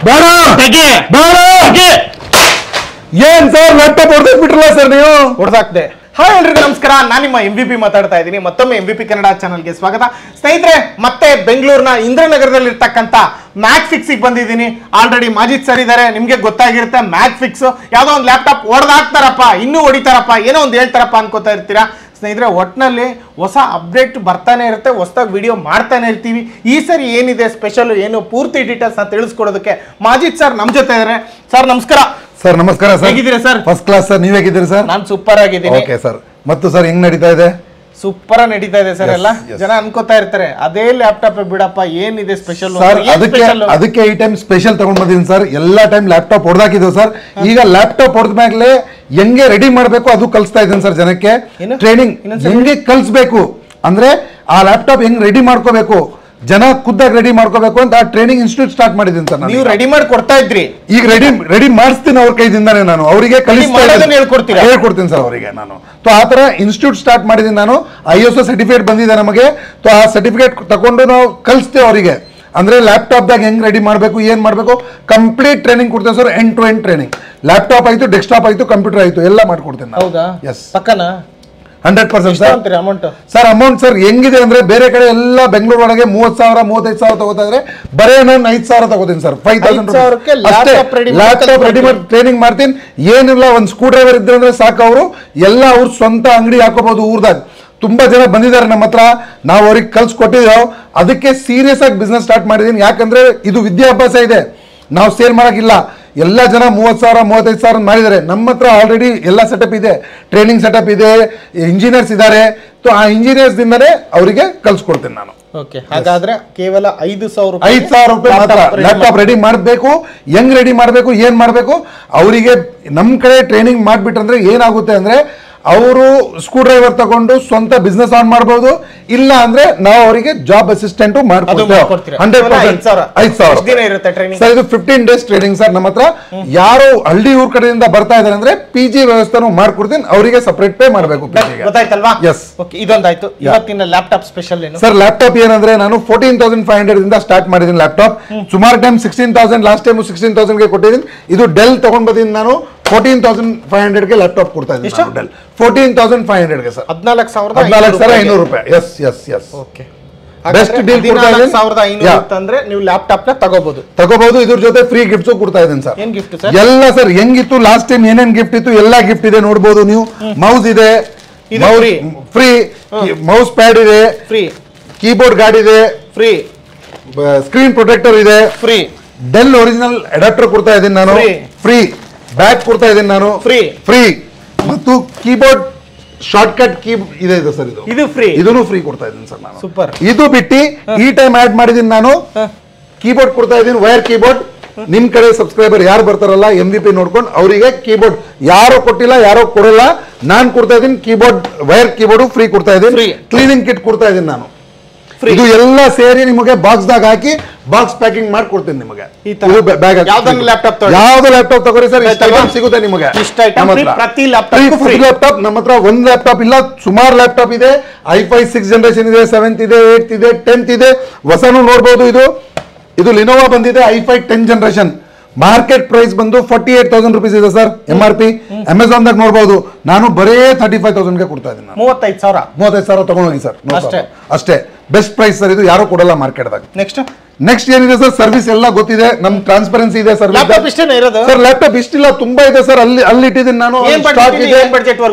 ಬೇಡ ಬೇಡ ಏನ್ ಸರ್ ಲ್ಯಾಪ್ಟಾಪ್ ಹೊಡೆದ್ಬಿಟ್ರಲ್ಲ ಸರ್ ನೀವು ಹೊಡೆದಾಕ್ದೆ. ಹಾಯ್ ಎಲ್ರಿಗೂ ನಮಸ್ಕಾರ, ನಾನು ನಿಮ್ಮ MVP ಮಾತಾಡ್ತಾ ಇದ್ದೀನಿ. ಮತ್ತೊಮ್ಮೆ MVP ಕನ್ನಡ ಚಾನಲ್ಗೆ ಸ್ವಾಗತ. ಸ್ನೇಹಿತರೆ, ಮತ್ತೆ ಬೆಂಗಳೂರಿನ ಇಂದ್ರನಗರದಲ್ಲಿರ್ತಕ್ಕಂಥ ಮ್ಯಾಕ್ ಫಿಕ್ಸಿಗೆ ಬಂದಿದ್ದೀನಿ. ಆಲ್ರೆಡಿ ಮಾಜಿದ್ ಸರ್ ಇದ್ದಾರೆ, ನಿಮಗೆ ಗೊತ್ತಾಗಿರುತ್ತೆ. ಮ್ಯಾಕ್ ಫಿಕ್ಸ್ ಯಾವುದೋ ಒಂದು ಲ್ಯಾಪ್ಟಾಪ್ ಹೊಡೆದಾಕ್ತಾರಪ್ಪ, ಇನ್ನೂ ಹೊಡಿತಾರಪ್ಪ, ಏನೋ ಒಂದು ಹೇಳ್ತಾರಪ್ಪ ಅನ್ಕೋತಾ ಇರ್ತೀರಾ. ಸ್ನೇಹಿತರೆ, ಒಟ್ಟಿನಲ್ಲಿ ಹೊಸ ಅಪ್ಡೇಟ್ ಬರ್ತಾನೆ ಇರುತ್ತೆ, ಹೊಸದಾಗಿ ವಿಡಿಯೋ ಮಾಡ್ತಾನೆ ಇರ್ತೀವಿ. ಈ ಸರಿ ಏನಿದೆ ಸ್ಪೆಷಲ್, ಏನು ಪೂರ್ತಿ ಡೀಟೇಲ್ಸ್ನ ತಿಳಿಸ್ಕೊಡೋದಕ್ಕೆ ಮಾಜಿದ್ ಸರ್ ನಮ್ಮ ಜೊತೆ ಇದ್ದಾರೆ. ಸರ್ ನಮಸ್ಕಾರ. ಸರ್ ನಮಸ್ಕಾರ ಸರ್. ಹೇಗಿದ್ದೀರಾ ಸರ್? ಫಸ್ಟ್ ಕ್ಲಾಸ್ ಸರ್, ನೀವ್ ಹೇಗಿದ್ದೀರಿ ಸರ್? ನಾನು ಸೂಪರ್ ಆಗಿದ್ದೀನಿ. Okay sir. ಮತ್ತು ಸರ್ ಹೆಂಗ್ ನಡೀತಾ ಇದೆ? ಸೂಪರ್ ನಡೀತಾ ಇದೆ ಸರ್. ಎಲ್ಲ ಜನ ಅನ್ಕೋತಾ ಇರ್ತಾರೆ ಅದೇ ಲ್ಯಾಪ್ಟಾಪ್ ಬಿಡಪ್ಪ, ಏನಿದೆ ಸ್ಪೆಷಲ್ ಸರ್? ಅದಕ್ಕೆ ಈ ಟೈಮ್ ಸ್ಪೆಷಲ್ ತಗೊಂಡ್ ಬಂದಿದ್ದೀನಿ ಸರ್. ಎಲ್ಲಾ ಟೈಮ್ ಲ್ಯಾಪ್ಟಾಪ್ ಹೊಡೆದಾಕಿದ್ದೇವೆ ಸರ್. ಈಗ ಲ್ಯಾಪ್ಟಾಪ್ ಹೊಡೆದ್ಮೇಲೆ ಹೆಂಗೆ ರೆಡಿ ಮಾಡ್ಬೇಕು ಅದು ಕಲಿಸ್ತಾ ಇದ್ದೀನಿ ಸರ್ ಜನಕ್ಕೆ. ಟ್ರೈನಿಂಗ್ ಹೆಂಗೆ ಕಲಿಸ್ಬೇಕು ಅಂದ್ರೆ ಆ ಲ್ಯಾಪ್ಟಾಪ್ ಹೆಂಗ್ ರೆಡಿ ಮಾಡ್ಕೋಬೇಕು, ಜನ ಖುದ್ದಾಗಿ ರೆಡಿ ಮಾಡ್ಕೋಬೇಕು ಅಂತ ಟ್ರೈನಿಂಗ್ ಇನ್ಸ್ಟಿಟ್ಯೂಟ್ ಸ್ಟಾರ್ಟ್ ಮಾಡಿದ್ದೀನಿ ಸರ್. ನೀವು ರೆಡಿ ಮಾಡಿ ಕೊಡ್ತಾ ಇದ್ರಿ, ಈಗ ರೆಡಿ ಮಾಡಿಸ್ತೀನಿ ಅವ್ರ ಕೈದಿಂದಾನೆ. ನಾನು ಅವರಿಗೆ ಹೇಳ್ಕೊಡ್ತೀನಿ ಸರ್ ಅವರಿಗೆ ನಾನು. ಆ ತರ ಇನ್ಸ್ಟಿಟ್ಯೂಟ್ ಸ್ಟಾರ್ಟ್ ಮಾಡಿದ್ದೀನಿ ನಾನು. ISO ಸರ್ಟಿಫಿಕೇಟ್ ಬಂದಿದೆ ನಮಗೆ. ಆ ಸರ್ಟಿಫಿಕೇಟ್ ತಗೊಂಡು ನಾವು ಕಲಿಸ್ತೇವೆ ಅವರಿಗೆ. ಅಂದ್ರೆ ಲ್ಯಾಪ್ಟಾಪ್ ದಾಗ ಹೆಂಗ್ ರೆಡಿ ಮಾಡಬೇಕು, ಏನ್ ಮಾಡಬೇಕು, ಕಂಪ್ಲೀಟ್ ಟ್ರೈನಿಂಗ್ ಕೊಡ್ತೇವೆ sir. End to end training. Laptop ಆಯ್ತು, ಡೆಸ್ಕ್ಟಾಪ್ ಆಯ್ತು, ಕಂಪ್ಯೂಟರ್ ಆಯ್ತು, ಎಲ್ಲ ಮಾಡ್ಕೊಡ್ತೇನೆ. ಹೌದಾ? ಎಸ್, ಪಕ್ಕನಾ 100% ಸರ್. ಅಮೌಂಟ್ ಸರ್ ಹೆಂಗಿದೆ ಅಂದ್ರೆ, ಬೇರೆ ಕಡೆ ಎಲ್ಲ ಬೆಂಗಳೂರು ಒಳಗೆ 30,000 35,000 ತಗೋತಾ ಇದ್ರೆ, ಬರೇ ನಾನು 5,000 ತಗೋತೀನಿ ಸರ್. 5,000 ಲ್ಯಾಪ್ಟಾಪ್ ರೆಡಿ ಮಾಡಿ ಟ್ರೈನಿಂಗ್ ಮಾಡ್ತೀನಿ. ಏನಿಲ್ಲ, ಒಂದು ಸ್ಕ್ರೂ ಡ್ರೈವರ್ ಇದ್ರೆ ಅಂದ್ರೆ ಸಾಕು. ಅವರು ಎಲ್ಲ ಅವ್ರ ಸ್ವಂತ ಅಂಗಡಿ ಹಾಕೋಬಹುದು ಊರ್ದಾಗ. ತುಂಬಾ ಜನ ಬಂದಿದ್ದಾರೆ ನಮ್ಮ ಹತ್ರ, ನಾವು ಅವ್ರಿಗೆ ಕಲ್ಸ್ಕೊಟ್ಟಿದ್ದೇವೆ. ಅದಕ್ಕೆ ಸೀರಿಯಸ್ ಆಗಿ ಬಿಸ್ನೆಸ್ ಸ್ಟಾರ್ಟ್ ಮಾಡಿದೀನಿ. ಯಾಕಂದ್ರೆ ಇದು ವಿದ್ಯಾಭ್ಯಾಸ ಇದೆ, ನಾವು ಸೇಲ್ ಮಾಡಕ್ಕಿಲ್ಲ. ಎಲ್ಲ ಜನ 30,000 35,000 ಮಾಡಿದ್ದಾರೆ. ನಮ್ಮ ಹತ್ರ ಆಲ್ರೆಡಿ ಎಲ್ಲ ಸೆಟಪ್ ಇದೆ, ಟ್ರೈನಿಂಗ್ ಸೆಟಪ್ ಇದೆ, ಇಂಜಿನಿಯರ್ಸ್ ಇದ್ದಾರೆ. ಆ ಇಂಜಿನಿಯರ್ಸ್ ದಿಂದನೇ ಅವರಿಗೆ ಕಲ್ಸ್ಕೊಡ್ತೇನೆ ನಾನು. ಹಾಗಾದ್ರೆ ಕೇವಲ 5,000 ರೂಪಾಯಿ ಮಾತ್ರ ಲ್ಯಾಪ್ಟಾಪ್ ರೆಡಿ ಮಾಡಬೇಕು. ಹೆಂಗ್ ರೆಡಿ ಮಾಡಬೇಕು, ಏನ್ ಮಾಡಬೇಕು, ಅವರಿಗೆ ನಮ್ಮ ಕಡೆ ಟ್ರೈನಿಂಗ್ ಮಾಡ್ಬಿಟ್ರಂದ್ರೆ ಏನಾಗುತ್ತೆ ಅಂದ್ರೆ, ಅವರು ಸ್ಕ್ರೂ ಡ್ರೈವರ್ ತಗೊಂಡು ಸ್ವಂತ ಬಿಸ್ನೆಸ್ ಆನ್ ಮಾಡಬಹುದು. ಇಲ್ಲ ಅಂದ್ರೆ ನಾವು ಅವರಿಗೆ ಜಾಬ್ ಅಸಿಸ್ಟೆಂಟ್ ಮಾಡ್ಕೊಡ್ತೇವೆ. 5,000 ಸರ್. ಇದು 15 days ಟ್ರೈನಿಂಗ್ ಸರ್. ನಮ್ಮ ಹತ್ರ ಯಾರು ಹಳ್ಳಿ ಊರ್ ಕಡೆಯಿಂದ ಬರ್ತಾ ಇದಾರೆ ಅಂದ್ರೆ PG ವ್ಯವಸ್ಥೆನೂ ಮಾಡ್ಕೊಡ್ತೀನಿ. ಅವರಿಗೆ ಸಪರೇಟ್ ಪೇ ಮಾಡಬೇಕು. ಇದೊಂದಾಯ್ತು. ಇವತ್ತಿನ ಲ್ಯಾಪ್ಟಾಪ್ ಸ್ಪೆಷಲ್ ಏನು ಸರ್? ಲ್ಯಾಪ್ಟಾಪ್ ಏನಂದ್ರೆ, ನಾನು 14,500 ಇಂದ ಸ್ಟಾರ್ಟ್ ಮಾಡಿದ್ದೀನಿ ಲ್ಯಾಪ್ಟಾಪ್. ಸುಮಾರು ಟೈಮ್ 16,000, ಲಾಸ್ಟ್ ಟೈಮ್ 16,000 ಗೆ ಕೊಟ್ಟಿದ್ದೀನಿ. ಇದು ಡೆಲ್ ತಗೊಂಡ್ ಬಂದಿದ್ದೀನಿ ನಾನು. 14,500 ಗೆ ಲ್ಯಾಪ್ಟಾಪ್ ಕೊಡ್ತಾ ಇದ್ದೀನಿ. ಡೆಲ್ 14,500 ಗೆ ಸರ್. 14,500 ರೂಪಾಯಿ. Yes yes yes. Okay, best deal ಕೊಡ್ತಾ ಇದ್ದೀನಿ. 14,500 ಅಂದ್ರೆ ನೀವು ಲ್ಯಾಪ್ಟಾಪ್ ನ ತಗೋಬಹುದು. ಇದ್ರ ಜೊತೆ ಫ್ರೀ ಗಿಫ್ಟ್ಸ್ ಕೊಡ್ತಾ ಇದ್ದೀನಿ ಸರ್. ಏನ್ ಗಿಫ್ಟ್ ಸರ್? ಎಲ್ಲ ಸರ್ ಹೆಂಗಿತ್ತು ಲಾಸ್ಟ್ ಟೈಮ್, ಏನೇನ್ ಗಿಫ್ಟ್ ಇತ್ತು ಎಲ್ಲ ಗಿಫ್ಟ್ ಇದೆ, ನೋಡಬಹುದು ನೀವು. ಮೌಸ್ ಇದೆ, ಫ್ರೀ ಮೌಸ್ ಪ್ಯಾಡ್ ಇದೆ, ಫ್ರೀ ಕೀಬೋರ್ಡ್ ಗಾರ್ಡ್ ಇದೆ, ಫ್ರೀ ಸ್ಕ್ರೀನ್ ಪ್ರೊಟೆಕ್ಟರ್ ಇದೆ, ಫ್ರೀ ಡೆಲ್ ಒರಿಜಿನಲ್ ಅಡಾಪ್ಟರ್ ಕೊಡ್ತಾ ಇದ್ದೀನಿ ನಾನು. ಫ್ರೀ ಬ್ಯಾಗ್ ಕೊಡ್ತಾ ಇದ್ದೀನಿ ನಾನು. ಫ್ರೀ ಮತ್ತು ಕೀಬೋರ್ಡ್ ಶಾರ್ಟ್ ಕಟ್ ಕೀ ಇದೆ ಸರ್. ಇದು ಫ್ರೀ, ಇದನ್ನು ಫ್ರೀ ಕೊಡ್ತಾ ಇದ್ದೀನಿ ಸರ್ ನಾನು. ಸೂಪರ್. ಇದು ಬಿಟ್ಟು ಈ ಟೈಮ್ ಆಡ್ ಮಾಡಿದ್ದೀನಿ ನಾನು. ಕೀಬೋರ್ಡ್ ಕೊಡ್ತಾ ಇದ್ದೀನಿ, ವೈರ್ ಕೀಬೋರ್ಡ್. ನಿಮ್ ಕಡೆ ಸಬ್ಸ್ಕ್ರೈಬರ್ ಯಾರು ಬರ್ತಾರಲ್ಲ MVP ನೋಡ್ಕೊಂಡು ಅವರಿಗೆ ಕೀಬೋರ್ಡ್ ಯಾರೋ ಕೊಟ್ಟಿಲ್ಲ, ಯಾರೋ ಕೊಡಲ್ಲ, ನಾನ್ ಕೊಡ್ತಾ ಇದ್ದೀನಿ. ಕೀಬೋರ್ಡ್ ವೈರ್ ಕೀಬೋರ್ಡ್ ಫ್ರೀ ಕೊಡ್ತಾ ಇದ್ದೀನಿ. ಕ್ಲೀನಿಂಗ್ ಕಿಟ್ ಕೊಡ್ತಾ ಇದ್ದೀನಿ ನಾನು. ಇದು ಎಲ್ಲ ಸೇರಿ ನಿಮಗೆ ಬಾಕ್ಸ್ ದಾಗ ಹಾಕಿ ಬಾಕ್ಸ್ ಪ್ಯಾಕಿಂಗ್ ಮಾಡ್ಕೊಡ್ತೀನಿ ನಿಮಗೆ. ಯಾವ್ದು ಲ್ಯಾಪ್ಟಾಪ್ ತಗೋರಿ ಸರ್, ಇಷ್ಟ ಸಿಗುತ್ತೆ ನಿಮಗೆ. ಲ್ಯಾಪ್ಟಾಪ್ ನಮ್ಮ ಹತ್ರ ಒಂದ್ ಲ್ಯಾಪ್ಟಾಪ್ ಇಲ್ಲ, ಸುಮಾರು ಲ್ಯಾಪ್ಟಾಪ್ ಇದೆ. i5 6th ಜನರೇಷನ್ ಇದೆ, 7th ಇದೆ, 8th ಇದೆ, 10th ಇದೆ. ಹೊಸನು ನೋಡಬಹುದು. ಇದು ಲಿನೋವಾ ಬಂದಿದೆ, i5 10th generation. Market price ಬಂದು 48,000 ರೂಪೀಸ್ ಇದೆ ಸರ್, MRP. ಅಮೆಝಾನ್ ದಾಗ ನೋಡಬಹುದು. ನಾನು ಬರೇ 35,000 ಗೆ ಕೊಡ್ತಾ ಇದ್ದೀನಿ. 35,000 ತಗೊಂಡೋಗಿ ಸರ್. ಅಷ್ಟೇ ಬೆಸ್ಟ್ ಪ್ರೈಸ್ ಸರ್. ಇದು ಯಾರು ಕೊಡಲ್ಲ ಮಾರ್ಕೆಟ್ ದಾಗ. ನೆಕ್ಸ್ಟ್ ಏನಿದೆ ಸರ್, ಸರ್ವಿಸ್ ಎಲ್ಲ ಗೊತ್ತಿದೆ. ನಮ್ ಟ್ರಾನ್ಸ್ಪರೆನ್ಸಿ ಇದೆ ಸರ್ವಿಸ್. ಸರ್ ಲ್ಯಾಪ್ಟಾಪ್ ಇಷ್ಟಿಲ್ಲ, ತುಂಬಾ ಇದೆ ಸರ್. ಅಲ್ಲಿ ಇಟ್ಟಿದ್ದೀನಿ ನಾನು.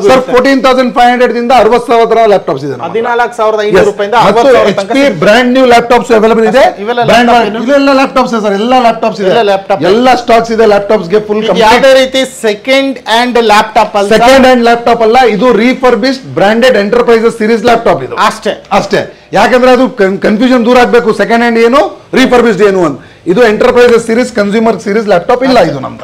ಸರ್ 14,500 ದಿಂದ 60,000 ಲ್ಯಾಪ್ಟಾಪ್ಸ್ ಇದೆ. 14,500 ಬ್ರ್ಯಾಂಡ್ ನ್ಯೂ ಲ್ಯಾಪ್ಟಾಪ್ಸ್ ಅವೈಲೇಬಲ್ ಇದೆ. ಎಲ್ಲ ಲ್ಯಾಪ್ಟಾಪ್ಸ್ ಸರ್, ಎಲ್ಲ ಲ್ಯಾಪ್ಟಾಪ್ಸ್ ಇದೆ, ಎಲ್ಲ ಸ್ಟಾಕ್ಸ್ ಇದೆ ಲ್ಯಾಪ್ಟಾಪ್ಸ್ ಗೆ. ಫುಲ್ ಯಾವುದೇ ರೀತಿ ಸೆಕೆಂಡ್ ಹ್ಯಾಂಡ್ ಲ್ಯಾಪ್ಟಾಪ್ ಅಲ್ಲ, ಇದು refurbished branded enterprises series laptop. ಇದು ಅಷ್ಟೇ. ಯಾಕಂದ್ರೆ ಅದು ಕನ್ಫ್ಯೂಷನ್ ದೂರ ಆಗ್ಬೇಕು, ಸೆಕೆಂಡ್ ಹ್ಯಾಂಡ್ ಏನು, ರೀಫರ್ಬಿಶ್ಡ್ ಏನು ಅಂತ. ಇದು enterprises series, consumer series laptop ಇಲ್ಲ. ಇದು ನಮ್ದು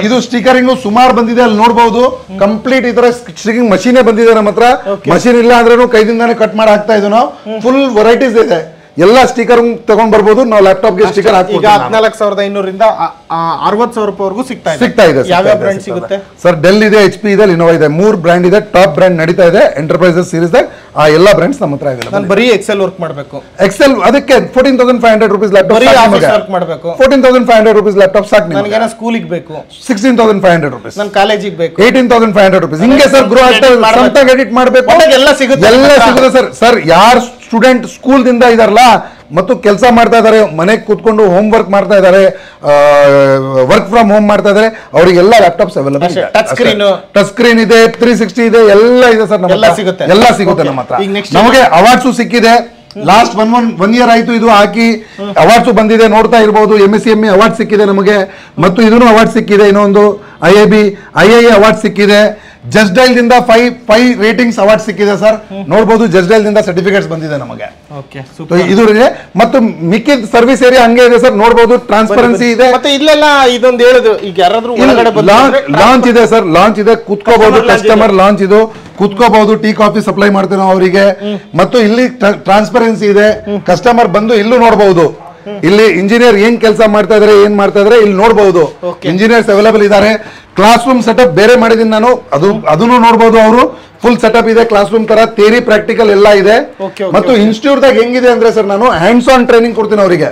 ಇದು ಸ್ಟಿಕರಿಂಗ್ ಸುಮಾರು ಬಂದಿದೆ, ಅಲ್ಲಿ ನೋಡಬಹುದು. ಕಂಪ್ಲೀಟ್ ಈ ತರ ಸ್ಟಿಕರಿಂಗ್ ಮಷೀನೇ ಬಂದಿದೆ ನಮ್ಮ ಹತ್ರ. ಮಷೀನ್ ಇಲ್ಲ ಅಂದ್ರೂ ಕೈದಿಂದಾನೇ ಕಟ್ ಮಾಡಿ ಹಾಕ್ತಾ ಇದ್ವಿ ನಾವು. ಫುಲ್ ವೆರೈಟೀಸ್ ಇದೆ. ಎಲ್ಲ ಸ್ಟಿಕರ್ ತಗೊಂಡ್ ಬರ್ಬೋದು. ನಾವು ಲ್ಯಾಪ್ಟಾಪ್ ಗೆ ಸ್ಟಿಕರ್ ಈಗ 14,500 60,000 ಸಿಗ್ತಾ ಇದೆ. ಯಾವ ಬ್ರ್ಯಾಂಡ್ ಸಿಗುತ್ತೆ ಸರ್? ಡೆಲ್ ಇದೆ, HP ಇದೆ, ಲಿನೋವಾ ಇದೆ, 3 ಬ್ರ್ಯಾಂಡ್ ಇದೆ. ಟಾಪ್ ಬ್ರ್ಯಾಂಡ್ ನಡೀತಾ ಇದೆ ಎಂಟರ್ಪ್ರೈಸಸ್ ಸೀರೀಸ್ ದಾಗ. ಆ ಎಲ್ಲ ಬ್ರ್ಯಾಂಡ್ಸ್ ನಮ್ಮ ಹತ್ರ ಇದೆ. ನಾನು ಬರೀ ಎಕ್ಸೆಲ್ ವರ್ಕ್ ಮಾಡಬೇಕು. ಎಕ್ಸೆಲ್ ಅದಕ್ಕೆ 14,500 ರೂಪೀಸ್ ಲ್ಯಾಪ್ಟಾಪ್ ವರ್ಕ್ ಮಾಡಬೇಕು. 14,500 ರೂಪೀಸ್ ಲ್ಯಾಪ್ಟಾಪ್ ಸಾಕು ನಿಮಗೆ. ನನಗೆ ಸ್ಕೂಲಿಗೆ ಬೇಕು 16,500 ರೂಪೀಸ್. ನನ್ನ ಕಾಲೇಜಿಗೆ ಬೇಕು 18,500 ರೂಪೀಸ್. ಹಿಂಗೆ ಸರ್ ಗ್ರೋ ಆಗ್ತಾ ಸ್ವಂತ ಎಡಿಟ್ ಮಾಡಬೇಕು. ಎಲ್ಲ ಸಿಗುತ್ತೆ ಸರ್. ಸರ್ ಯಾರು ಸ್ಟೂಡೆಂಟ್ ಸ್ಕೂಲ್ ದಿಂದ ಇದಾರಲ್ಲ ಮತ್ತು ಕೆಲಸ ಮಾಡ್ತಾ ಇದಾರೆ, ಮನೆಗೆ ಕೂತ್ಕೊಂಡು ಹೋಮ್ ವರ್ಕ್ ಮಾಡ್ತಾ ಇದಾರೆ, ವರ್ಕ್ ಫ್ರಮ್ ಹೋಮ್ ಮಾಡ್ತಾ ಇದಾರೆ, ಅವರಿಗೆಲ್ಲ ಲ್ಯಾಪ್ಟಾಪ್ಸ್ ಅವೈಲೇಬಲ್ ಇದೆ. ಟಚ್ ಸ್ಕ್ರೀನ್ ಇದೆ, 360 ಇದೆ, ಎಲ್ಲ ಇದೆ ಸರ್. ಎಲ್ಲ ಸಿಗುತ್ತೆ ನಮ್ಮ ಹತ್ರ. ನಮಗೆ ಅವಾರ್ಡ್ಸು ಸಿಕ್ಕಿದೆ. ಲಾಸ್ಟ್ ಒನ್ ಇಯರ್ ಆಯ್ತು ಇದು ಹಾಕಿ. ಅವಾರ್ಡ್ಸು ಬಂದಿದೆ, ನೋಡ್ತಾ ಇರಬಹುದು. MSCME ಅವಾರ್ಡ್ ಸಿಕ್ಕಿದೆ ನಮಗೆ, ಮತ್ತು ಇದನ್ನು ಅವಾರ್ಡ್ ಸಿಕ್ಕಿದೆ. ಇನ್ನೊಂದು IIA ಅವಾರ್ಡ್ ಸಿಕ್ಕಿದೆ. ಜಸ್ಟ್ ಡೈಲ್ ದಿಂದ 5 ರೇಟಿಂಗ್ಸ್ ಅವಾರ್ಡ್ ಸಿಕ್ಕಿದೆ ಸರ್. ನೋಡಬಹುದು, ಜಸ್ಟ್ ಡೈಲ್ ದಿಂದ ಸರ್ಟಿಫಿಕೇಟ್ಸ್ ಬಂದಿದೆ ನಮಗೆ. ಇದು ಮತ್ತು ಮಿಕ್ಕಿದ ಸರ್ವಿಸ್ ಏರಿಯಾ ಹಂಗೆ ಇದೆ ಸರ್. ನೋಡಬಹುದು, ಟ್ರಾನ್ಸ್ಪರೆನ್ಸಿ ಇದೆ. ಮತ್ತೆ ಇಲ್ಲೆಲ್ಲ ಇದೊಂದು ಹೇಳುದು, ಈಗ ಯಾರಾದ್ರೂ ಲಾಂಚ್ ಇದೆ ಸರ್. ಲಾಂಚ್ ಇದೆ, ಕುತ್ಕೋಬಹುದು. ಕಸ್ಟಮರ್ ಲಾಂಚ್ ಇದು ಕುತ್ಕೋಬಹುದು. ಟೀ ಕಾಫಿ ಸಪ್ಲೈ ಮಾಡ್ತೀವಿ ನಾವು ಅವರಿಗೆ. ಮತ್ತು ಇಲ್ಲಿ ಟ್ರಾನ್ಸ್ಪರೆನ್ಸಿ ಇದೆ. ಕಸ್ಟಮರ್ ಬಂದು ಇಲ್ಲೂ ನೋಡಬಹುದು. ಇಲ್ಲಿ ಇಂಜಿನಿಯರ್ ಏನ್ ಕೆಲಸ ಮಾಡ್ತಾ ಇದಾರೆ, ಏನ್ ಮಾಡ್ತಾ ಇದಾರೆ ಇಲ್ಲಿ ನೋಡಬಹುದು. ಇಂಜಿನಿಯರ್ಸ್ ಅವೈಲೇಬಲ್ ಇದ್ದಾರೆ. ಕ್ಲಾಸ್ ರೂಮ್ ಸೆಟಪ್ ಬೇರೆ ಮಾಡಿದೀನಿ ನಾನು, ಅದನ್ನು ನೋಡಬಹುದು. ಅವರು ಫುಲ್ ಸೆಟಪ್ ಇದೆ, ಕ್ಲಾಸ್ ರೂಮ್ ತರ. ಥಿಯರಿ ಪ್ರಾಕ್ಟಿಕಲ್ ಎಲ್ಲ ಇದೆ. ಮತ್ತು ಇನ್ಸ್ಟಿಟ್ಯೂಟ್ ದಾಗ ಹೆಂಗಿದೆ ಅಂದ್ರೆ ಸರ್, ನಾನು ಹ್ಯಾಂಡ್ಸ್ ಆನ್ ಟ್ರೈನಿಂಗ್ ಕೊಡ್ತೀನಿ ಅವರಿಗೆ.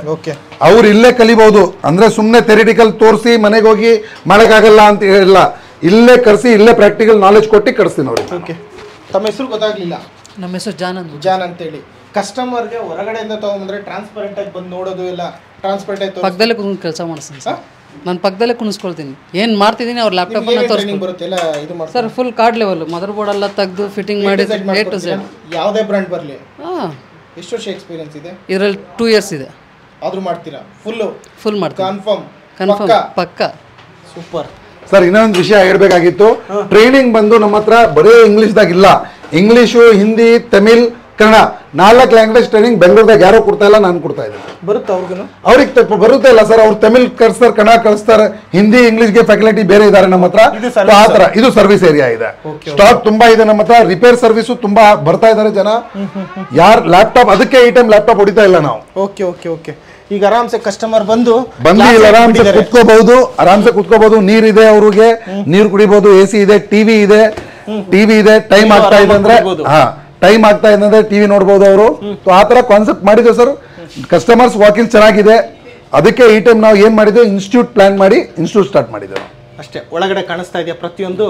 ಅವ್ರು ಇಲ್ಲೇ ಕಲಿಬಹುದು. ಅಂದ್ರೆ ಸುಮ್ನೆ ಥಿಯರಿಟಿಕಲ್ ತೋರಿಸಿ ಮನೆಗೆ ಹೋಗಿ ಮಾಡಕ್ಕಾಗಲ್ಲ ಅಂತ ಹೇಳಿಲ್ಲ. ಇಲ್ಲೇ ಕರ್ಸಿ, ಇಲ್ಲೇ ಪ್ರಾಕ್ಟಿಕಲ್ ನಾಲೆಜ್ ಕೊಟ್ಟು ಕಳಿಸ್ತೀನಿ ಅವ್ರಿಗೆ. ತಮ್ಮ ಹೆಸರು ಗೊತ್ತಾಗ್ಲಿಲ್ಲ? ನಮ್ಮ ಹೆಸರು ಜಾನ್ ಅಂತ ಹೇಳಿ. ಕಸ್ಟಮರ್ಗೆ ಹೊರಗಡೆಯಿಂದ ತಗೊಂಡ್ರೆ ಟ್ರಾನ್ಸ್ಪರೆಂಟ್ ಆಗಿ ಬಂದು ನೋಡೋದು ಇಲ್ಲ, ಟ್ರಾನ್ಸ್ಪರೆಂಟ್ ಆಗಿ ಪಕ್ಕದಲ್ಲೇ ಕುಂತು ಕೆಲಸ ಮಾಡಿಸ್ತೀನಿ ಸರ್. ನಾನು ಪಕ್ಕದಲ್ಲೇ ಕುಣಿಸ್ಕೊಳ್ತೀನಿ. ಏನು ಮಾಡ್ತಿದ್ದೀನಿ ಅವ್ರ ಲ್ಯಾಪ್ಟಾಪ್ ಬರುತ್ತೆಲ್ಲ ಇದು ಮಾಡಿ sir. Full card level mother board ಎಲ್ಲ ತೆಗೆದು ಫಿಟ್ಟಿಂಗ್ ಮಾಡಿ A to Z. ಯಾವುದೇ ಬ್ರ್ಯಾಂಡ್ ಬರಲಿ. ಎಷ್ಟು ವರ್ಷ ಎಕ್ಸ್ಪೀರಿಯನ್ಸ್ ಇದೆ ಇದರಲ್ಲಿ? 2 years ಇದೆ. ಆದ್ರೂ ಮಾಡ್ತೀರಾ? ಫುಲ್ ಮಾಡ್ತೀನಿ. ಕನ್ಫರ್ಮ್ ಪಕ್ಕ. Super sir. ಇನ್ನೊಂದು ವಿಷಯ ಹೇಳ್ಬೇಕಾಗಿತ್ತು. ಟ್ರೈನಿಂಗ್ ಬಂದು ನಮ್ಮ ಹತ್ರ ಬರೀ ಇಂಗ್ಲಿಷ್ ದಾಗ ಇಲ್ಲ. English, Hindi, Tamil, Kannada 4 language training ಬೆಂಗಳೂರದಾಗ ಯಾರೋ ಕೊಡ್ತಾ ಇಲ್ಲ, ನಾನು ಕೊಡ್ತಾ ಇದ್ದೀನಿ. ಬರುತ್ತೆ ಅವ್ರಿಗೂ? ಅವ್ರಿಗೆ ಬರುತ್ತೆ ಇಲ್ಲ ಸರ್. ಅವ್ರು ತಮಿಳ್ ಕಳಿಸ್ತಾರೆ, ಕನ್ನಡ ಕಳಿಸ್ತಾರೆ, ಹಿಂದಿ ಇಂಗ್ಲಿಷ್ಗೆ ಫ್ಯಾಕಲ್ಟಿ ಬೇರೆ ಇದ್ದಾರೆ ನಮ್ಮ ಹತ್ರ. ಆ ತರ ಇದು ಸರ್ವಿಸ್ ಏರಿಯಾ ಇದೆ. ಸ್ಟಾಕ್ ತುಂಬಾ ಇದೆ ನಮ್ಮ ಹತ್ರ. ರಿಪೇರ್ ಸರ್ವಿಸು ತುಂಬಾ ಬರ್ತಾ ಇದಾರೆ ಜನ. ಯಾರು ಲ್ಯಾಪ್ಟಾಪ್, ಅದಕ್ಕೆ ಈ ಟೈಮ್ ಲ್ಯಾಪ್ಟಾಪ್ ಹೊಡಿತಾ ಇಲ್ಲ ನಾವು. ಓಕೆ. ಈಗ ಆರಾಮ್ಸೆ ಕಸ್ಟಮರ್ ಬಂದು ಆರಾಮ್ಸೆ ಕುತ್ಕೋಬಹುದು. ನೀರಿದೆ, ಅವ್ರಿಗೆ ನೀರು ಕುಡಿಬಹುದು. AC ಇದೆ, ಟಿವಿ ಇದೆ. ಟೈಮ್ ಆಗ್ತಾ ಇದೆ ಅಂದ್ರೆ ಟಿವಿ ನೋಡಬಹುದು ಅವರು. ಆ ತರ ಕಾನ್ಸೆಪ್ಟ್ ಮಾಡಿದ್ವಿ ಸರ್. ಕಸ್ಟಮರ್ಸ್ ವಾಕಿಂಗ್ ಚೆನ್ನಾಗಿದೆ. ಅದಕ್ಕೆ ಈ ಟೈಮ್ ನಾವು ಏನ್ ಮಾಡಿದ್ವಿ, ಇನ್ಸ್ಟಿಟ್ಯೂಟ್ ಪ್ಲಾನ್ ಮಾಡಿ ಇನ್ಸ್ಟಿಟ್ಯೂಟ್ ಸ್ಟಾರ್ಟ್ ಮಾಡಿದ್ದೇವೆ ಅಷ್ಟೇ. ಒಳಗಡೆ ಕಾಣಿಸ್ತಾ ಇದೆಯಾ ಪ್ರತಿಯೊಂದು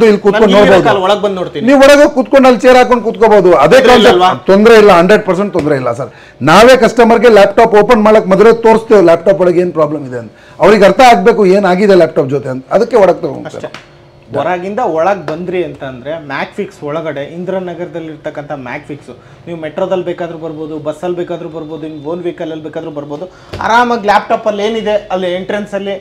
ಇಲ್ಲಿ ಕೂತ್ಕೊಂಡು ನೋಡಬಹುದು. ಒಳಗೆ ಬಂದು ನೋಡ್ತೀನಿ. ನೀವು ಒಳಗೆ ಕೂತ್ಕೊಂಡು ಅಲ್ಲಿ ಚೇರ್ ಹಾಕೊಂಡು ಕೂತ್ಕೋಬಹುದು. ಅದೇ ಕಾನ್ಸೆಪ್ಟ್. ತೊಂದರೆ ಇಲ್ಲ, 100% ತೊಂದರೆ ಇಲ್ಲ ಸರ್. ನಾವೇ ಕಸ್ಟಮರ್ಗೆ ಲ್ಯಾಪ್ಟಾಪ್ ಓಪನ್ ಮಾಡಕ್ ಮೊದಲೇ ತೋರಿಸ್ತೇವೆ ಲ್ಯಾಪ್ಟಾಪ್ ಒಳಗೆ ಏನ್ ಪ್ರಾಬ್ಲಮ್ ಇದೆ ಅಂತ. ಅವ್ರಿಗೆ ಅರ್ಥ ಆಗ್ಬೇಕು ಏನಾಗಿದೆ ಲ್ಯಾಪ್ಟಾಪ್ ಜೊತೆ ಅಂತ. ಅದಕ್ಕೆ ಒಳಗೆ ತಗೊಂಡು ಹೊರಗಿಂದ ಒಳಗೆ ಬಂದ್ರಿ ಅಂತಂದ್ರೆ ಮ್ಯಾಕ್ಫಿಕ್ಸ್ ಒಳಗಡೆ ಇಂದ್ರನಗರದಲ್ಲಿ ಇರ್ತಕ್ಕಂಥ ಮ್ಯಾಕ್ಫಿಕ್ಸ್ ನೀವು ಮೆಟ್ರೋದಲ್ಲಿ ಬೇಕಾದ್ರೂ ಬರ್ಬೋದು, ಬಸ್ಸಲ್ಲಿ ಬೇಕಾದ್ರೂ ಬರ್ಬೋದು, ನಿಮ್ಮ ಓನ್ ವೆಹಿಕಲ್ ಅಲ್ಲಿ ಬೇಕಾದ್ರೂ ಬರ್ಬೋದು. ಆರಾಮಾಗಿ ಲ್ಯಾಪ್ಟಾಪ್ ಅಲ್ಲಿ ಏನಿದೆ ಅಲ್ಲಿ ಎಂಟ್ರೆನ್ಸ್ ಅಲ್ಲಿ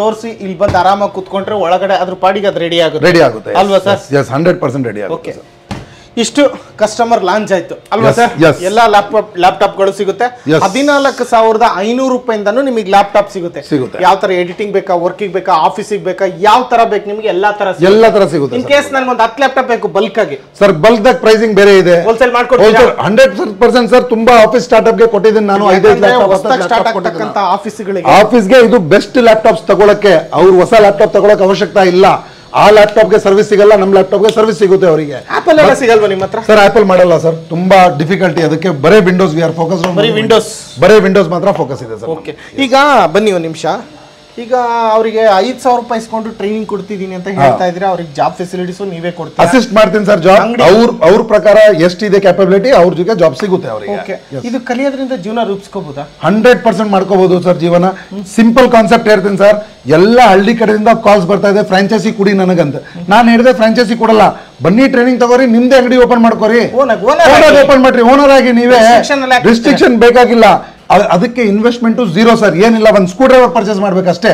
ತೋರಿಸಿ ಇಲ್ಲಿ ಬಂದು ಆರಾಮಾಗಿ ಕುತ್ಕೊಂಡ್ರೆ ಒಳಗಡೆ ಅದ್ರ ಪಾಡಿಗೆ ಅದು ರೆಡಿ ಆಗುತ್ತೆ ಅಲ್ವಾ ಸರ್? 100% ರೆಡಿ ಆಗುತ್ತೆ. ಇಷ್ಟು ಕಸ್ಟಮರ್ ಲಾಂಚ್ ಆಯ್ತು ಅಲ್ವಾ ಸರ್? ಎಲ್ಲ ಲ್ಯಾಪ್ಟಾಪ್ಗಳು ಸಿಗುತ್ತೆ. 14,500 ರೂಪಾಯಿಂದನೂ ನಿಮಗೆ ಲ್ಯಾಪ್ಟಾಪ್ ಸಿಗುತ್ತೆ. ಯಾವ ತರ ಎಡಿಟಿಂಗ್ ಬೇಕಾ, ವರ್ಕಿಂಗ್ ಬೇಕಾ, ಆಫೀಸಿಗೆ ಬೇಕಾ, ಯಾವ ತರ ಬೇಕು ನಿಮಗೆ ಎಲ್ಲಾ ತರ ಸಿಗುತ್ತೆ. ಇನ್ ಕೇಸ್ ನನಗೆ ಒಂದು 10 ಲ್ಯಾಪ್ಟಾಪ್ ಬೇಕು ಬಲ್ಕ್ ಆಗಿ ಸರ್, ಬಲ್ಕ್ ದಾಗ ಪ್ರೈಸಿಂಗ್ ಬೇರೆ ಇದೆ. ಹೋಲ್ಸೇಲ್ ಮಾಡ್ಕೊಡ್ತೀರಾ? 100% ಸರ್. ತುಂಬಾ ಆಫೀಸ್ ಸ್ಟಾರ್ಟ್ಅಪ್ ಗೆ ಕೊಟ್ಟಿದ್ದೀನಿ ನಾನು. 5 ಲ್ಯಾಪ್ಟಾಪ್ ಆಫೀಸ್ಗೆ ಇದು ಬೆಸ್ಟ್ ಲ್ಯಾಪ್ಟಾಪ್ಸ್ ತಗೊಳಕ್ಕೆ. ಅವ್ರು ಹೊಸ ಲ್ಯಾಪ್ಟಾಪ್ ತಗೊಳಕ್ ಅವಶ್ಯಕತೆ ಇಲ್ಲ. ಆ ಲ್ಯಾಪ್ಟಾಪ್ಗೆ ಸರ್ವಿಸ್ ಸಿಗಲ್ಲ, ನಮ್ಮ ಲ್ಯಾಪ್ಟಾಪ್ಗೆ ಸರ್ವಿಸ್ ಸಿಗುತ್ತೆ ಅವರಿಗೆ. ಆಪಲ್ ಎಲ್ಲ ಸಿಗಲ್ವಾ ನಿಮ್ಮ ಹತ್ರ? ಸರ್ ಆಪಲ್ ಮಾಡಲ್ಲ ಸರ್, ತುಂಬಾ ಡಿಫಿಕಲ್ಟಿ. ಅದಕ್ಕೆ ಬರೇ ವಿಂಡೋಸ್ ವಿ ಆರ್ ಫೋಕಸ್. ಬರೇ ವಿಂಡೋಸ್ ಮಾತ್ರ ಫೋಕಸ್ ಇದೆ ಸರ್. ಓಕೆ. ಈಗ ಬನ್ನಿ ಒಂದು ನಿಮಿಷ. ಈಗ ಅವರಿಗೆ 5,000 ರೂಪಾಯಿ ಇಸ್ಕೊಂಡು ಟ್ರೈನಿಂಗ್ ಕೊಡ್ತಿದ್ದೀನಿ ಅಂತ ಹೇಳ್ತಾ ಇದ್ರೆ ಅವ್ರಿಗೆ ಜಾಬ್ ಫೆಸಿಲಿಟೀಸ್ ನೀವೇ ಕೊಡ್ತೀರಾ? ಅಸಿಸ್ಟ್ ಮಾಡ್ತೀನಿ ಸರ್. ಜಾಬ್ ಅವ್ರ ಪ್ರಕಾರ ಎಷ್ಟಿದೆ ಕ್ಯಾಪಬಿಲಿಟಿ ಅವ್ರ ಜೊತೆ ಜಾಬ್ ಸಿಗುತ್ತೆ ಅವರಿಗೆ. ಇದು ಕಲಿಯೋದ್ರಿಂದ ಜೀವನ ರೂಪಿಸ್ಕೋಬಹುದಾ? 100% ಮಾಡ್ಕೋಬಹುದು ಸರ್ ಜೀವನ. ಸಿಂಪಲ್ ಕಾನ್ಸೆಪ್ಟ್ ಹೇಳ್ತೀನಿ ಸರ್. ಎಲ್ಲ ಹಳ್ಳಿ ಕಡೆಯಿಂದ ಕಾಲ್ಸ್ ಬರ್ತಾ ಇದೆ, ಫ್ರಾಂಚೈಸಿ ಕುಡಿ ನನಗಂತ. ನಾನು ಹೇಳಿದೆ ಫ್ರಾಂಚೈಸಿ ಕೊಡಲ್ಲ, ಬನ್ನಿ ಟ್ರೈನಿಂಗ್ ತಗೋರಿ, ನಿಮ್ದೇ ಅಂಗಡಿ ಓಪನ್ ಮಾಡ್ಕೋರಿ, ಓಪನ್ ಮಾಡ್ರಿ, ಓನರ್ ಆಗಿ ನೀವೇ. ರಿಸ್ಟ್ರಿಕ್ಷನ್ ಬೇಕಾಗಿಲ್ಲ. ಅದಕ್ಕೆ ಇನ್ವೆಸ್ಟ್ಮೆಂಟ್ 0 ಸರ್. ಏನಿಲ್ಲ, ಒಂದು ಸ್ಕ್ರೂ ಡ್ರೈವರ್ ಪರ್ಚೇಸ್ ಮಾಡ್ಬೇಕಷ್ಟೇ.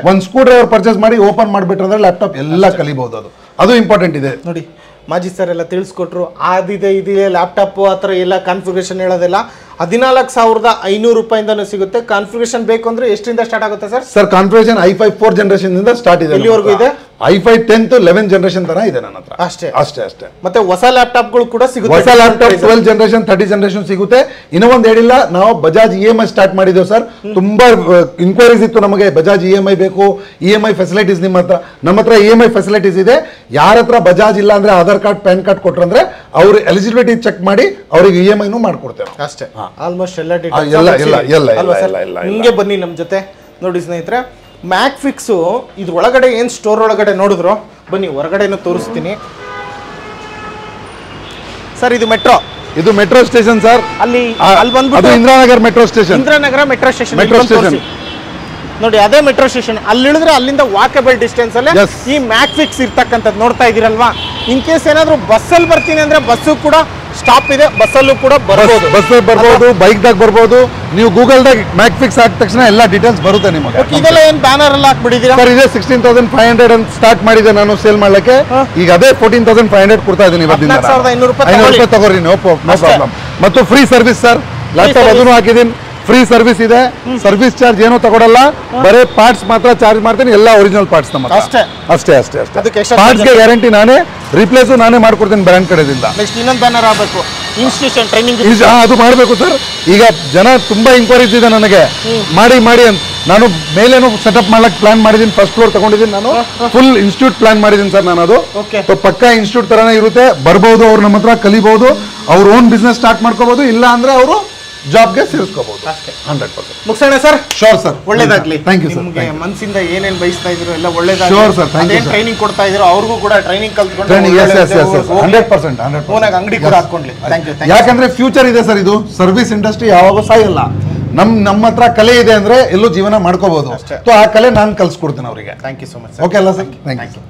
ಒಂದು ಸ್ಕ್ರೂ ಡ್ರೈವರ್ ಪರ್ಚೇಸ್ ಮಾಡಿ ಓಪನ್ ಮಾಡ್ಬಿಟ್ರೆ ಲ್ಯಾಪ್ಟಾಪ್ ಎಲ್ಲ ಕಲಿಬಹುದು. ಅದು ಇಂಪಾರ್ಟೆಂಟ್ ಇದೆ ನೋಡಿ. ಮಾಜಿ ಸರ್ ಎಲ್ಲ ತಿಳಿಸ್ಕೊಟ್ರು. ಅದಿದೆ ಇದಿದೆ ಲ್ಯಾಪ್ಟಾಪ್ ಆ ಥರ ಎಲ್ಲ ಕಾನ್ಫಿಗರೇಷನ್ ಹೇಳೋದಿಲ್ಲ. 14,500 ರೂಪಾಯಿಂದನೂ ಸಿಗುತ್ತೆ. ಕಾನ್ಫಿಗರೇಷನ್ ಬೇಕು ಅಂದ್ರೆ ಎಷ್ಟರಿಂದ ಸ್ಟಾರ್ಟ್ ಆಗುತ್ತೆ sir? Sir configuration i5 4 generation ಇಂದ ಸ್ಟಾರ್ಟ್ ಇದೆ. ಎಲ್ಲಿವರೆಗೂ ಇದೆ? i5 10th 11 ಜನರೇಷನ್ ತರ ಇದೆ ನನ್ನ ಹತ್ರ. ಅಷ್ಟೇ. ಮತ್ತೆ ಹೊಸ ಲ್ಯಾಪ್ಟಾಪ್ ಗಳು ಕೂಡ ಸಿಗುತ್ತೆ. ಹೊಸ ಲ್ಯಾಪ್ಟಾಪ್ 12 ಜನರೇಷನ್ 30 ಜನರೇಷನ್ ಸಿಗುತ್ತೆ. ಇನ್ನೂ ಒಂದು ಹೇಳಿಲ್ಲ, ನಾವು ಬಜಾಜ್ EMI ಸ್ಟಾರ್ಟ್ ಮಾಡಿದ್ದೇವೆ ಸರ್. ತುಂಬಾ ಇನ್ಕ್ವೈರೀಸ್ ಇತ್ತು ನಮಗೆ, ಬಜಾಜ್ EMI ಬೇಕು, EMI ಫೆಸಿಲಿಟೀಸ್ ನಿಮ್ಮ ಹತ್ರ. ನಮ್ಮ ಹತ್ರ EMI ಫೆಸಿಲಿಟೀಸ್ ಇದೆ. ಯಾರ ಹತ್ರ ಬಜಾಜ್ ಇಲ್ಲ ಅಂದ್ರೆ ಆಧಾರ್ ಕಾರ್ಡ್ ಪ್ಯಾನ್ ಕಾರ್ಡ್ ಕೊಟ್ರಂದ್ರೆ ಅವ್ರ ಎಲಿಜಿಬಿಲಿಟಿ ಚೆಕ್ ಮಾಡಿ ಅವ್ರಿಗೆ EMI ನು ಮಾಡ್ಕೊಡ್ತೇವೆ ಅಷ್ಟೇ. ಆಲ್ಮೋಸ್ಟ್ ಎಲ್ಲ ಹಿಂಗೆ ಬನ್ನಿ ನಮ್ಮ ಜೊತೆ. ನೋಡಿ ಸ್ನೇಹಿತರೆ, ಮ್ಯಾಕ್ ಫಿಕ್ಸ್ ಇದ್ರ ಒಳಗಡೆ ಏನ್ ಸ್ಟೋರ್ ಒಳಗಡೆ ನೋಡಿದ್ರು, ಬನ್ನಿ ಹೊರಗಡೆನೂ ತೋರಿಸ್ತೀನಿ ಸರ್. ಇದು ಮೆಟ್ರೋ ಸ್ಟೇಷನ್ ಸರ್. ಅಲ್ಲಿ ಬಂದ್ಬಿಟ್ಟು Indiranagar metro station. Indiranagar metro station ನೋಡಿ, ಅದೇ ಮೆಟ್ರೋ ಸ್ಟೇಷನ್. ಅಲ್ಲಿ ಇಳಿದ್ರೆ ಅಲ್ಲಿಂದ ವಾಕಬಲ್ ಡಿಸ್ಟೆನ್ಸ್ ಅಲ್ಲೇ ಈ ಮ್ಯಾಕ್ ಫಿಕ್ಸ್ ಇರ್ತಕ್ಕಂಥದ್ದು ನೋಡ್ತಾ ಇದೀರಲ್ವಾ. ಇನ್ ಕೇಸ್ ಏನಾದ್ರು ಬಸ್ಸಲ್ಲಿ ಬರ್ತೀನಿ ಅಂದ್ರೆ ಬಸ್ಸು ಕೂಡ ಸ್ಟಾಪ್ ಇದೆ, ಬಸ್ಸಲ್ಲೂ ಕೂಡ ಬರ್ಬೋದು, ಬೈಕ್ ದಾಗ ಬರ್ಬೋದು. ನೀವು ಗೂಗಲ್ ದಾಗ ಮ್ಯಾಕ್ ಫಿಕ್ಸ್ ಹಾಕಿದ ತಕ್ಷಣ ಎಲ್ಲ ಡೀಟೇಲ್ಸ್ ಬರುತ್ತೆ ನಿಮಗೆ. ಇದೆಲ್ಲ ಏನ್ ಬ್ಯಾನರ್ ಎಲ್ಲ ಹಾಕ್ಬಿಟ್ಟಿದ್ದೀರಾ ಸರ್? ಇದೆ 16,500 ಅಂತ ಸ್ಟಾರ್ಟ್ ಮಾಡಿದೆ ನಾನು ಸೇಲ್ ಮಾಡ್ಲಿಕ್ಕೆ. ಈಗ ಅದೇ 14,500 ಕೊಡ್ತಾ ಇದ್ದೀನಿ. 14,500 ರೂಪಾಯಿ ತಗೋರಿ, ನೋ ಪ್ರಾಬ್ಲಮ್. ಮತ್ತು ಫ್ರೀ ಸರ್ವಿಸ್ ಸರ್. ಲ್ಯಾಪ್ಟಾಪ್ ಅದನ್ನು ಹಾಕಿದ್ದೀನಿ, ಫ್ರೀ ಸರ್ವಿಸ್ ಇದೆ. ಸರ್ವಿಸ್ ಚಾರ್ಜ್ ಏನೋ ತಗೊಳಲ್ಲ, ಬರೇ ಪಾರ್ಟ್ಸ್ ಮಾತ್ರ ಚಾರ್ಜ್ ಮಾಡ್ತೀನಿ. ಎಲ್ಲ ಒರಿಜಿನಲ್ ಪಾರ್ಟ್ಸ್ ನಮ್ಮ ಅಷ್ಟೇ. ಪಾರ್ಟ್ಸ್ಗೆ ಗ್ಯಾರಂಟಿ ನಾನೇ, ರಿಪ್ಲೇಸ್ ನಾನೇ ಮಾಡ್ಕೊಡ್ತೀನಿ ಬ್ರ್ಯಾಂಡ್ ಕಡೆಯಿಂದ. ನೆಕ್ಸ್ಟ್ ಇನ್ನೊಂದು ಬ್ಯಾನರ್ ಆಗಬೇಕು, ಇನ್ಸ್ಟಿಟ್ಯೂಷನ್ ಟ್ರೈನಿಂಗ್ ಅದು ಮಾಡಬೇಕು ಸರ್. ಈಗ ಜನ ತುಂಬಾ ಇನ್ಕ್ವೈರೀಸ್ ಇದೆ ನನಗೆ, ಮಾಡಿ ಅಂತ. ನಾನು ಮೇಲೇನು ಸೆಟಪ್ ಮಾಡ್ಲಿಕ್ಕೆ ಪ್ಲಾನ್ ಮಾಡಿದ್ದೀನಿ. ಫಸ್ಟ್ ಫ್ಲೋರ್ ತಗೊಂಡಿದ್ದೀನಿ ನಾನು, ಫುಲ್ ಇನ್ಸ್ಟಿಟ್ಯೂಟ್ ಪ್ಲಾನ್ ಮಾಡಿದ್ದೀನಿ ಸರ್ ನಾನು. ಅದು ಪಕ್ಕಾ ಇನ್ಸ್ಟಿಟ್ಯೂಟ್ ತರಾನೇ ಇರುತ್ತೆ. ಬರ್ಬೋದು, ಅವ್ರು ನಮ್ಮ ಹತ್ರ ಕಲಿಬಹುದು, ಅವ್ರ ಓನ್ ಬಿಸ್ನೆಸ್ ಸ್ಟಾರ್ಟ್ ಮಾಡ್ಕೋಬಹುದು, ಇಲ್ಲ ಅಂದ್ರೆ ಅವರು ಜಾಬ್ಗೆ ಸೇರಿಸ್ಕೋಬಹುದು. 100% ಮುಗಿಸೋಣ ಸರ್. ಶೋರ್ ಸರ್, ಒಳ್ಳೇದಾಗ್ಲಿ. Thank you sir. ನಿಮಗೆ ಮನಸ್ಸಿಂದ ಏನೇನು ಬಯಸ್ತಾ ಇದ್ರು ಎಲ್ಲ ಒಳ್ಳೇದಾಗ್ಲಿ. Sure sir, thank you. Training ಕೊಡ್ತಾ ಇದ್ರು ಅವ್ರಿಗೂ ಕೂಡ ಟ್ರೈನಿಂಗ್ ಕಲ್ತ್ಕೊಂಡು 100% ಅಂಗಡಿ ಕೂಡ ಹಾಕೊಂಡ್ಲಿ. Thank you. ಯಾಕಂದ್ರೆ ಫ್ಯೂಚರ್ ಇದೆ ಸರ್. ಇದು ಸರ್ವಿಸ್ ಇಂಡಸ್ಟ್ರಿ ಯಾವಾಗೂ ಸಾಯಲ್ಲ. ನಮ್ಮ ಹತ್ರ ಕಲೆ ಇದೆ ಅಂದ್ರೆ ಎಲ್ಲೂ ಜೀವನ ಮಾಡ್ಕೋಬಹುದು. ಆ ಕಲೆ ನಾನು ಕಲ್ಸ್ಕೊಡ್ತೀನಿ ಅವರಿಗೆ. Thank you so much. Okay ಅಲ್ಲ ಸರ್? Thank you.